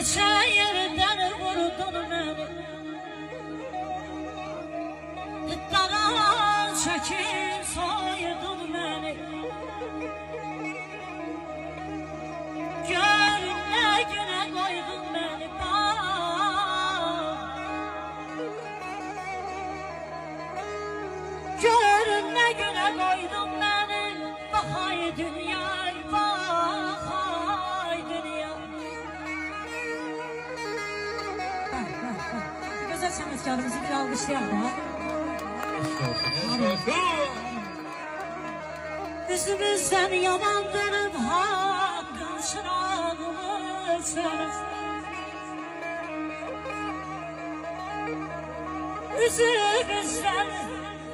Neçə yerdən vurdun məni, dara çəkib soydun məni. Gör nə günə qoydun məni, bax. Gör nə günə qoydun məni, bax ay dünya, bax ay dünya. Gözəl sənətkarımızı bir alqışlayaq da. Üzümüzdən yaman dönüb haqqın çırağını sönüb. Üzümüzdən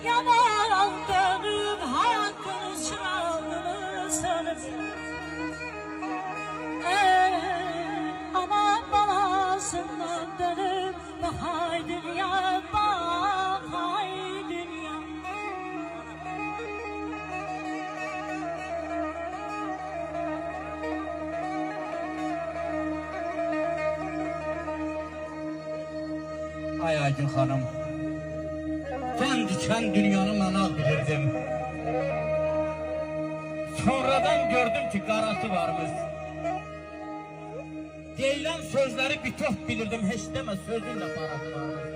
yaman dönüb haqqın çırağını sönüb. Aman balasından dönüb bax ay dünya, bax ay dünya. Ay Aygün xanım, sən dikən dünyanı mən ağ bilirdim. Sonradan gördüm ki qarası varmış. Deyilən sözləri bütöv bilirdim, heç demə sözün də parası varmış.